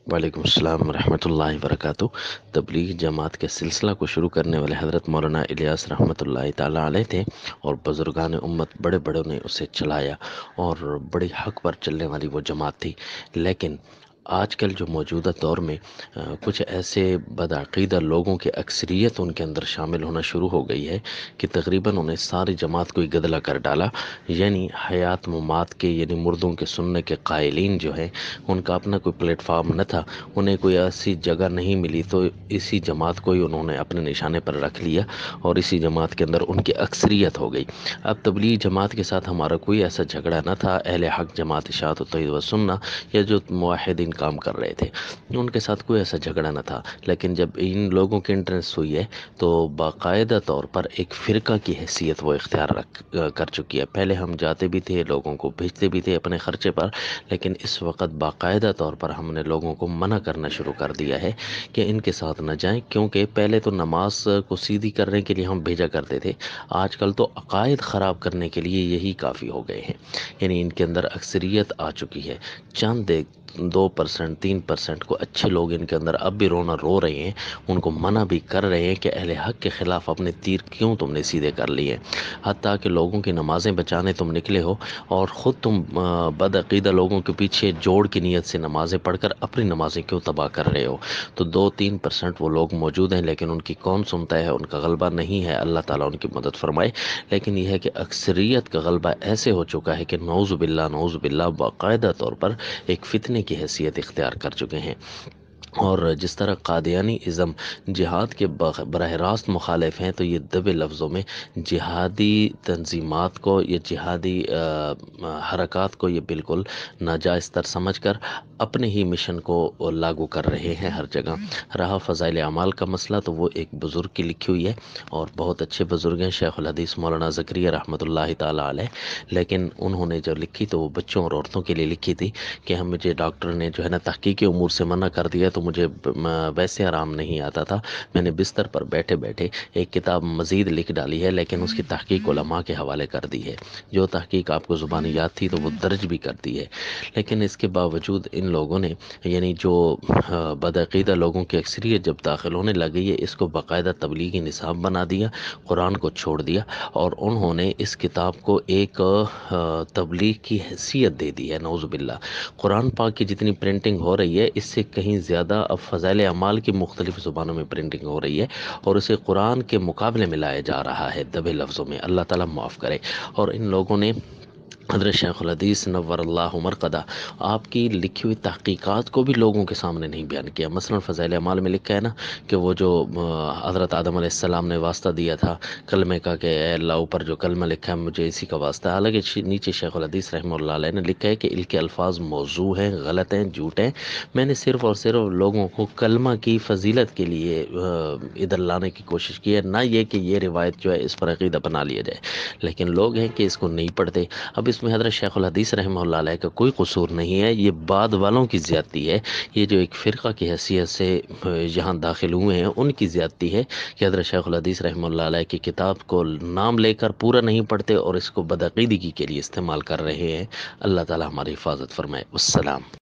وعلیکم السلام ورحمۃ اللہ وبرکاتہ۔ تبلیغ جماعت کے سلسلہ کو شروع کرنے والے حضرت مولانا الیاس رحمۃ اللہ تعالیٰ علیہ تھے، اور بزرگان امت بڑے بڑوں نے اسے چلایا، اور بڑی حق پر چلنے والی وہ جماعت تھی۔ لیکن آج کل جو موجودہ دور میں کچھ ایسے بدعقیدہ لوگوں کی اکثریت ان کے اندر شامل ہونا شروع ہو گئی ہے کہ تقریباً انہیں ساری جماعت کو ہی گدلا کر ڈالا۔ یعنی حیات ممات کے، یعنی مردوں کے سننے کے قائلین جو ہیں، ان کا اپنا کوئی پلیٹ فارم نہ تھا، انہیں کوئی ایسی جگہ نہیں ملی، تو اسی جماعت کو ہی انہوں نے اپنے نشانے پر رکھ لیا، اور اسی جماعت کے اندر ان کی اکثریت ہو گئی۔ اب تبلیغ جماعت کے ساتھ ہمارا کوئی ایسا جھگڑا نہ تھا، اہل حق جماعت اشاعت و توحید و سنہ یا جو موحدین کام کر رہے تھے ان کے ساتھ کوئی ایسا جھگڑا نہ تھا۔ لیکن جب ان لوگوں کی انٹرنس ہوئی ہے تو باقاعدہ طور پر ایک فرقہ کی حیثیت وہ اختیار کر چکی ہے۔ پہلے ہم جاتے بھی تھے، لوگوں کو بھیجتے بھی تھے اپنے خرچے پر، لیکن اس وقت باقاعدہ طور پر ہم نے لوگوں کو منع کرنا شروع کر دیا ہے کہ ان کے ساتھ نہ جائیں، کیونکہ پہلے تو نماز کو سیدھی کرنے کے لیے ہم بھیجا کرتے تھے، آج کل تو عقائد خراب کرنے کے لیے یہی کافی ہو گئے ہیں۔ یعنی ان کے اندر اکثریت آ چکی ہے، چند 2% 3% کو اچھے لوگ ان کے اندر اب بھی رونا رو رہے ہیں، ان کو منع بھی کر رہے ہیں کہ اہل حق کے خلاف اپنے تیر کیوں تم نے سیدھے کر لیے، حتیٰ کہ لوگوں کی نمازیں بچانے تم نکلے ہو، اور خود تم بدعقیدہ لوگوں کے پیچھے جوڑ کی نیت سے نمازیں پڑھ کر اپنی نمازیں کیوں تباہ کر رہے ہو۔ تو 2-3% وہ لوگ موجود ہیں، لیکن ان کی کون سنتا ہے، ان کا غلبہ نہیں ہے، اللہ تعالیٰ ان کی مدد فرمائے۔ لیکن یہ ہے کہ اکثریت کا غلبہ ایسے ہو چکا ہے کہ نعوذ باللہ نعوذ باللہ باقاعدہ طور پر ایک فتنے کی حیثیت اختیار کر چکے ہیں۔ اور جس طرح قادیانی ازم جہاد کے براہ راست مخالف ہیں، تو یہ دبے لفظوں میں جہادی تنظیمات کو یا جہادی حرکات کو یہ بالکل ناجائز تر سمجھ کر اپنے ہی مشن کو لاگو کر رہے ہیں ہر جگہ۔ رہا فضائل اعمال کا مسئلہ، تو وہ ایک بزرگ کی لکھی ہوئی ہے، اور بہت اچھے بزرگ ہیں، شیخ الحدیث مولانا زکریا رحمۃ اللہ تعالیٰ علیہ، لیکن انہوں نے جو لکھی تو وہ بچوں اور عورتوں کے لیے لکھی تھی کہ مجھے ڈاکٹر نے جو ہے نا تحقیقی امور سے منع کر دیا، تو مجھے ویسے آرام نہیں آتا تھا، میں نے بستر پر بیٹھے بیٹھے ایک کتاب مزید لکھ ڈالی ہے، لیکن اس کی تحقیق علماء کے حوالے کر دی ہے، جو تحقیق آپ کو زبانی یاد تھی تو وہ درج بھی کر دی ہے۔ لیکن اس کے باوجود ان لوگوں نے، یعنی جو بدعقیدہ لوگوں کی اکثریت جب داخل ہونے لگی ہے، اس کو باقاعدہ تبلیغی نصاب بنا دیا، قرآن کو چھوڑ دیا، اور انہوں نے اس کتاب کو ایک تبلیغ کی حیثیت دے دی ہے، نعوذ باللہ۔ قرآن پاک کی جتنی پرنٹنگ ہو رہی ہے، اس سے کہیں زیادہ اب فضائل اعمال کی مختلف زبانوں میں پرنٹنگ ہو رہی ہے، اور اسے قرآن کے مقابلے میں لایا جا رہا ہے دبے لفظوں میں، اللہ تعالیٰ معاف کرے۔ اور ان لوگوں نے حضرت شیخ الحدیث نور اللہ مرقدہ آپ کی لکھی ہوئی تحقیقات کو بھی لوگوں کے سامنے نہیں بیان کیا۔ مثلا فضائل اعمال میں لکھا ہے نا کہ وہ جو حضرت آدم علیہ السلام نے واسطہ دیا تھا کلمے کا کہ اے اللہ اوپر جو کلمہ لکھا ہے مجھے اسی کا واسطہ ہے، حالانکہ نیچے شیخ الحدیث رحمہ اللہ علیہ نے لکھا ہے کہ ان کے الفاظ موضوع ہیں، غلط ہیں، جھوٹ ہیں، میں نے صرف اور صرف لوگوں کو کلمہ کی فضیلت کے لیے ادھر لانے کی کوشش کی ہے، نہ یہ کہ یہ روایت جو ہے اس پر عقیدہ بنا لیا جائے۔ لیکن لوگ ہیں کہ اس کو نہیں پڑھتے۔ اب اس میں حضرت شیخ الحدیث رحمہ اللہ علیہ کا کوئی قصور نہیں ہے، یہ بعد والوں کی زیادتی ہے، یہ جو ایک فرقہ کی حیثیت سے یہاں داخل ہوئے ہیں ان کی زیادتی ہے کہ حضرت شیخ الحدیث رحمہ اللہ علیہ کی کتاب کو نام لے کر پورا نہیں پڑھتے اور اس کو بدعقیدگی کے لیے استعمال کر رہے ہیں۔ اللہ تعالی ہماری حفاظت فرمائے۔ السلام۔